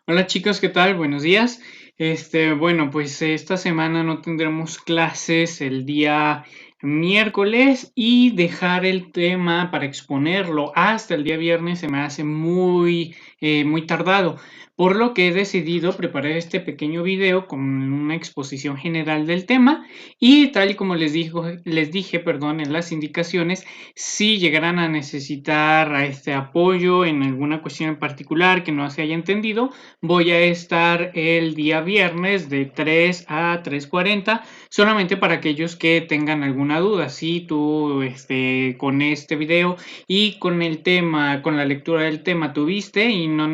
Hola chicos, ¿qué tal? Buenos días. Bueno, pues esta semana no tendremos clases el día miércoles y dejar el tema para exponerlo hasta el día viernes se me hace muy tardado, por lo que he decidido preparar este pequeño video con una exposición general del tema y tal y como les dije, perdón, en las indicaciones, si llegaran a necesitar a este apoyo en alguna cuestión en particular que no se haya entendido, voy a estar el día viernes de 3 a 3:40, solamente para aquellos que tengan alguna duda. Si tú con este video y con el tema, con la lectura del tema tuviste y no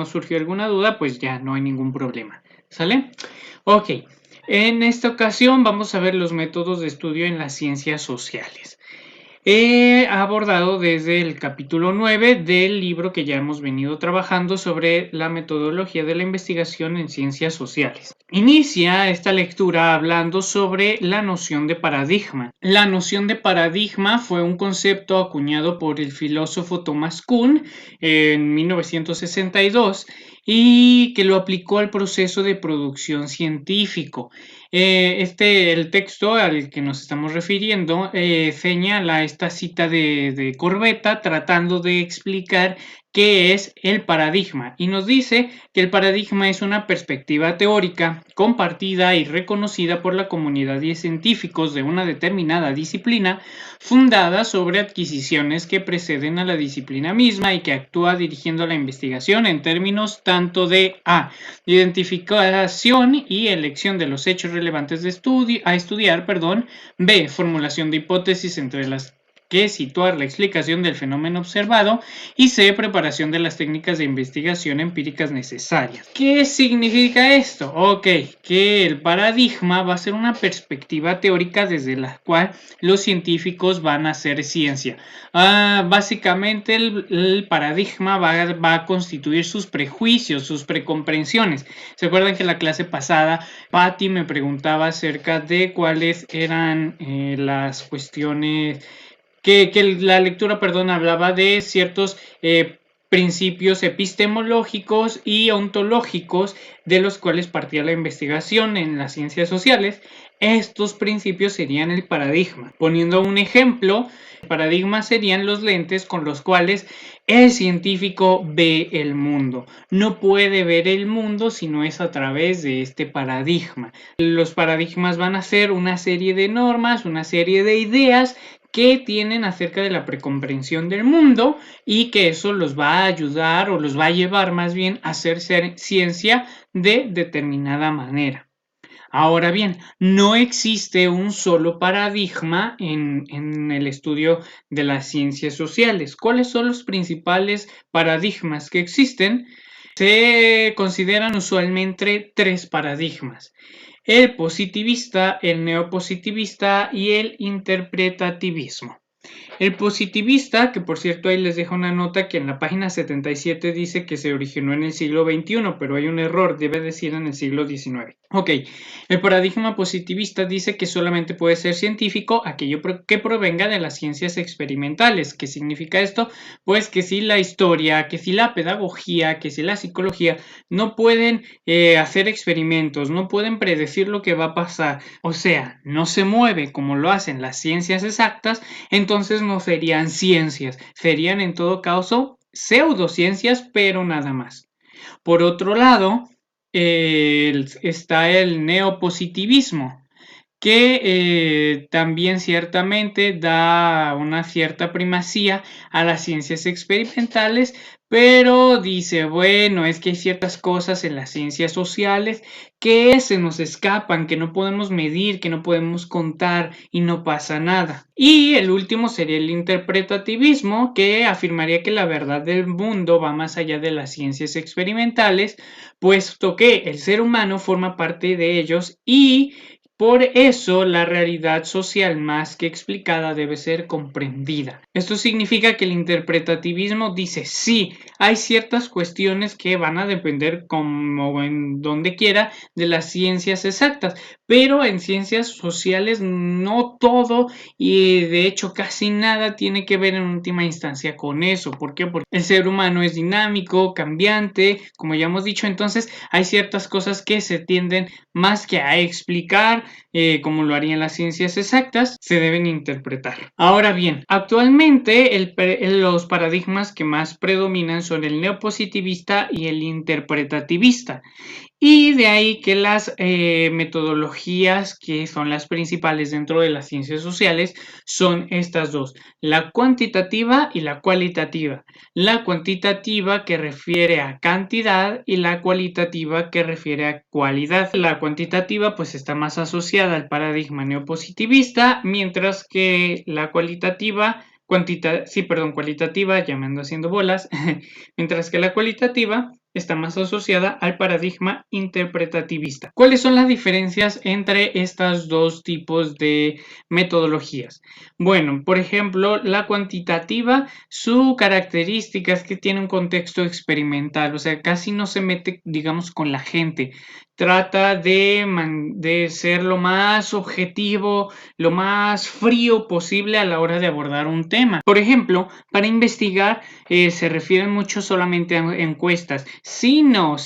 surgió alguna duda, pues ya no hay ningún problema. ¿Sale? Ok. En esta ocasión vamos a ver los métodos de estudio en las ciencias sociales. He abordado desde el capítulo 9 del libro que ya hemos venido trabajando sobre la metodología de la investigación en ciencias sociales. Inicia esta lectura hablando sobre la noción de paradigma. La noción de paradigma fue un concepto acuñado por el filósofo Thomas Kuhn en 1962 y que lo aplicó al proceso de producción científico. El texto al que nos estamos refiriendo señala esta cita de Corbetta tratando de explicar qué es el paradigma y nos dice que el paradigma es una perspectiva teórica compartida y reconocida por la comunidad de científicos de una determinada disciplina fundada sobre adquisiciones que preceden a la disciplina misma y que actúa dirigiendo la investigación en términos tanto de identificación y elección de los hechos relevantes a estudiar, B, formulación de hipótesis entre las que situar la explicación del fenómeno observado y C, preparación de las técnicas de investigación empíricas necesarias. ¿Qué significa esto? Ok, que el paradigma va a ser una perspectiva teórica desde la cual los científicos van a hacer ciencia. Básicamente el paradigma va a constituir sus prejuicios, sus precomprensiones. ¿Se acuerdan que en la clase pasada Patty me preguntaba acerca de cuáles eran las cuestiones que la lectura, perdón, hablaba de ciertos principios epistemológicos y ontológicos de los cuales partía la investigación en las ciencias sociales? Estos principios serían el paradigma. Poniendo un ejemplo, el paradigma serían los lentes con los cuales el científico ve el mundo. No puede ver el mundo si no es a través de este paradigma. Los paradigmas van a ser una serie de normas, una serie de ideas que tienen acerca de la precomprensión del mundo y que eso los va a ayudar o los va a llevar más bien a hacer ciencia de determinada manera. Ahora bien, no existe un solo paradigma en el estudio de las ciencias sociales. ¿Cuáles son los principales paradigmas que existen? Se consideran usualmente tres paradigmas: el positivista, el neopositivista y el interpretativismo. El positivista, que por cierto ahí les dejo una nota que en la página 77 dice que se originó en el siglo XXI, pero hay un error, debe decir en el siglo XIX. Ok, el paradigma positivista dice que solamente puede ser científico aquello que provenga de las ciencias experimentales. ¿Qué significa esto? Pues que si la historia, que si la pedagogía, que si la psicología no pueden hacer experimentos, no pueden predecir lo que va a pasar, o sea, no se mueve como lo hacen las ciencias exactas, entonces no serían ciencias, serían en todo caso pseudociencias, pero nada más. Por otro lado, está el neopositivismo, que también ciertamente da una cierta primacía a las ciencias experimentales, pero dice, bueno, es que hay ciertas cosas en las ciencias sociales que se nos escapan, que no podemos medir, que no podemos contar y no pasa nada. Y el último sería el interpretativismo, que afirmaría que la verdad del mundo va más allá de las ciencias experimentales, puesto que el ser humano forma parte de ellos y Por eso, la realidad social más que explicada debe ser comprendida. Esto significa que el interpretativismo dice, sí, hay ciertas cuestiones que van a depender, como en donde quiera, de las ciencias exactas, pero en ciencias sociales no todo y de hecho casi nada tiene que ver en última instancia con eso. ¿Por qué? Porque el ser humano es dinámico, cambiante, como ya hemos dicho, entonces hay ciertas cosas que se tienden más que a explicar, como lo harían las ciencias exactas, se deben interpretar. Ahora bien, actualmente los paradigmas que más predominan son el neopositivista y el interpretativista. Y de ahí que las metodologías que son las principales dentro de las ciencias sociales son estas dos, la cuantitativa y la cualitativa. La cuantitativa que refiere a cantidad y la cualitativa que refiere a cualidad. La cuantitativa pues está más asociada al paradigma neopositivista, mientras que la cualitativa, ya me ando haciendo bolas, mientras que la cualitativa está más asociada al paradigma interpretativista. ¿Cuáles son las diferencias entre estos dos tipos de metodologías? Bueno, por ejemplo, la cuantitativa, su característica es que tiene un contexto experimental, o sea, casi no se mete, digamos, con la gente. Trata de ser lo más objetivo, lo más frío posible a la hora de abordar un tema. Por ejemplo, para investigar se refieren mucho solamente a encuestas. Sí, no,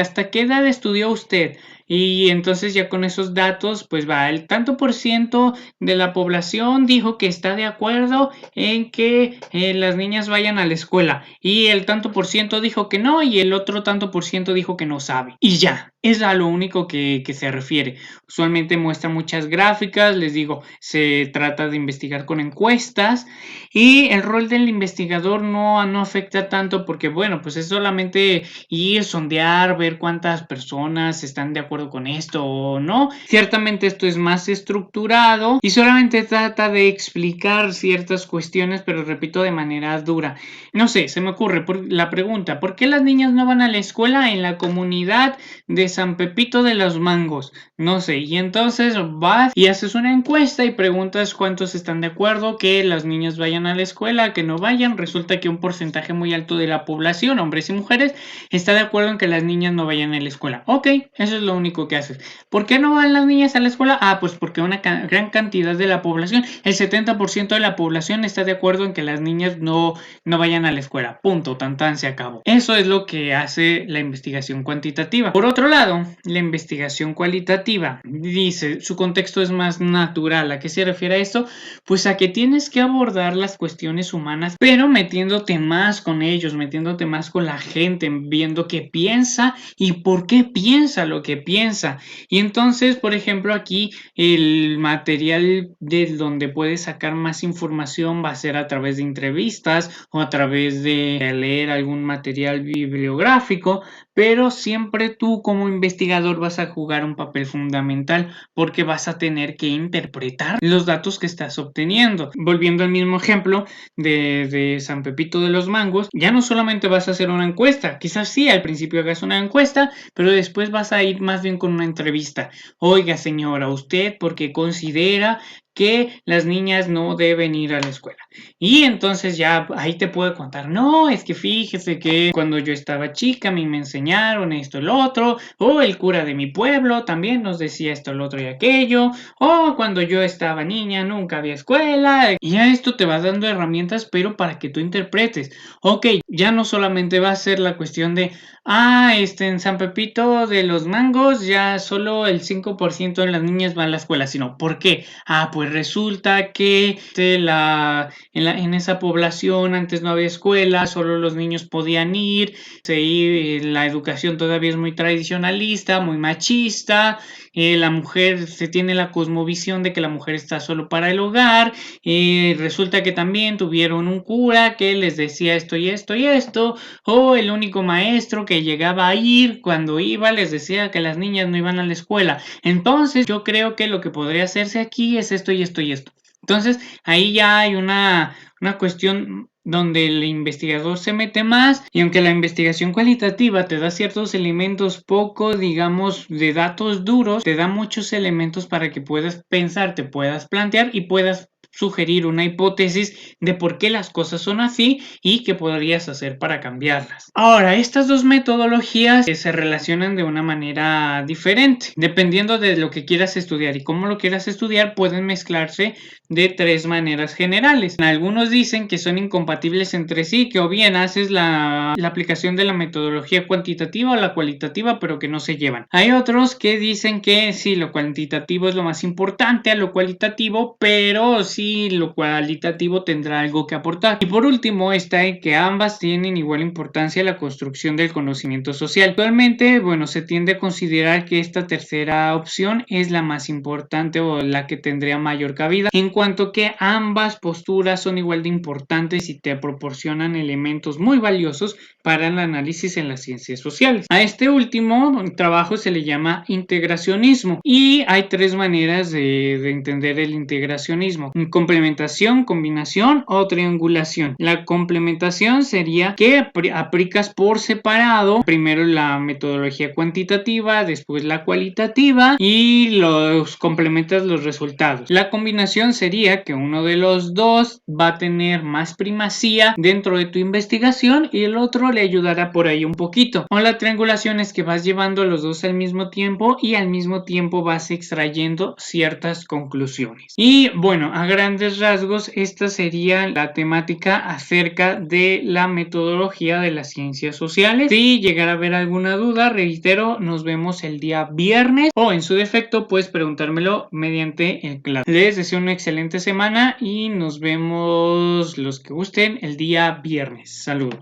¿hasta qué edad estudió usted? Y entonces ya con esos datos, pues va, el tanto por ciento de la población dijo que está de acuerdo en que las niñas vayan a la escuela. Y el tanto por ciento dijo que no, y el otro tanto por ciento dijo que no sabe. Y ya, es a lo único que se refiere. Usualmente muestra muchas gráficas, les digo, se trata de investigar con encuestas. Y el rol del investigador no afecta tanto porque, bueno, pues es solamente ir, sondear, ver cuántas personas están de acuerdo con esto o no. Ciertamente esto es más estructurado y solamente trata de explicar ciertas cuestiones, pero repito, de manera dura. No sé, se me ocurre la pregunta, ¿por qué las niñas no van a la escuela en la comunidad de San Pepito de los Mangos? No sé, y entonces vas y haces una encuesta y preguntas cuántos están de acuerdo que las niñas vayan a la escuela, que no vayan. Resulta que un porcentaje muy alto de la población, hombres y mujeres, está de acuerdo en que las niñas no vayan a la escuela. Ok, eso es lo único que haces. ¿Por qué no van las niñas a la escuela? Ah, pues porque una gran cantidad de la población, el 70% de la población está de acuerdo en que las niñas no vayan a la escuela. Punto, tan se acabó. Eso es lo que hace la investigación cuantitativa. Por otro lado, la investigación cualitativa dice, su contexto es más natural. ¿A qué se refiere a esto? Pues a que tienes que abordar las cuestiones humanas, pero metiéndote más con ellos, metiéndote más con la gente, viendo qué piensa y por qué piensa lo que piensa. Y entonces, por ejemplo, aquí el material de donde puedes sacar más información va a ser a través de entrevistas o a través de leer algún material bibliográfico, pero siempre tú como investigador vas a jugar un papel fundamental porque vas a tener que interpretar los datos que estás obteniendo. Volviendo al mismo ejemplo de San Pepito de los Mangos, ya no solamente vas a hacer una encuesta, quizás sí al principio hagas una encuesta, pero después vas a ir más bien con una entrevista. Oiga, señora, ¿usted por qué considera que las niñas no deben ir a la escuela? Y entonces ya ahí te puedo contar, no, es que fíjese que cuando yo estaba chica a mí me enseñaron esto, el otro, o el cura de mi pueblo también nos decía esto, el otro y aquello, o cuando yo estaba niña nunca había escuela, y a esto te va dando herramientas, pero para que tú interpretes. Ok, ya no solamente va a ser la cuestión de, en San Pepito de los Mangos ya solo el 5% de las niñas van a la escuela, sino, ¿por qué? Pues resulta que en esa población antes no había escuela, solo los niños podían ir, la educación todavía es muy tradicionalista, muy machista, la mujer se tiene la cosmovisión de que la mujer está solo para el hogar, resulta que también tuvieron un cura que les decía esto y esto y esto, o el único maestro que llegaba a ir, cuando iba les decía que las niñas no iban a la escuela. Entonces yo creo que lo que podría hacerse aquí es esto y esto y esto. Entonces ahí ya hay una cuestión donde el investigador se mete más, y aunque la investigación cualitativa te da ciertos elementos poco, digamos, de datos duros, te da muchos elementos para que puedas pensar, te puedas plantear y puedas sugerir una hipótesis de por qué las cosas son así y qué podrías hacer para cambiarlas. Ahora, estas dos metodologías se relacionan de una manera diferente. Dependiendo de lo que quieras estudiar y cómo lo quieras estudiar, pueden mezclarse de tres maneras generales. Algunos dicen que son incompatibles entre sí, que o bien haces la aplicación de la metodología cuantitativa o la cualitativa, pero que no se llevan. Hay otros que dicen que sí, lo cuantitativo es lo más importante a lo cualitativo, pero sí, lo cualitativo tendrá algo que aportar. Y por último está en que ambas tienen igual importancia en la construcción del conocimiento social. Actualmente, bueno, se tiende a considerar que esta tercera opción es la más importante o la que tendría mayor cabida, en cuanto que ambas posturas son igual de importantes y te proporcionan elementos muy valiosos para el análisis en las ciencias sociales. A este último trabajo se le llama integracionismo y hay tres maneras de entender el integracionismo: complementación, combinación o triangulación. La complementación sería que aplicas por separado primero la metodología cuantitativa, después la cualitativa y los complementas los resultados. La combinación sería que uno de los dos va a tener más primacía dentro de tu investigación y el otro le ayudará por ahí un poquito. O la triangulación es que vas llevando los dos al mismo tiempo y al mismo tiempo vas extrayendo ciertas conclusiones. Y bueno, a grandes rasgos esta sería la temática acerca de la metodología de las ciencias sociales. Si llegara a haber alguna duda, reitero, nos vemos el día viernes o en su defecto puedes preguntármelo mediante el chat. Les deseo una excelente semana y nos vemos los que gusten el día viernes. Saludos.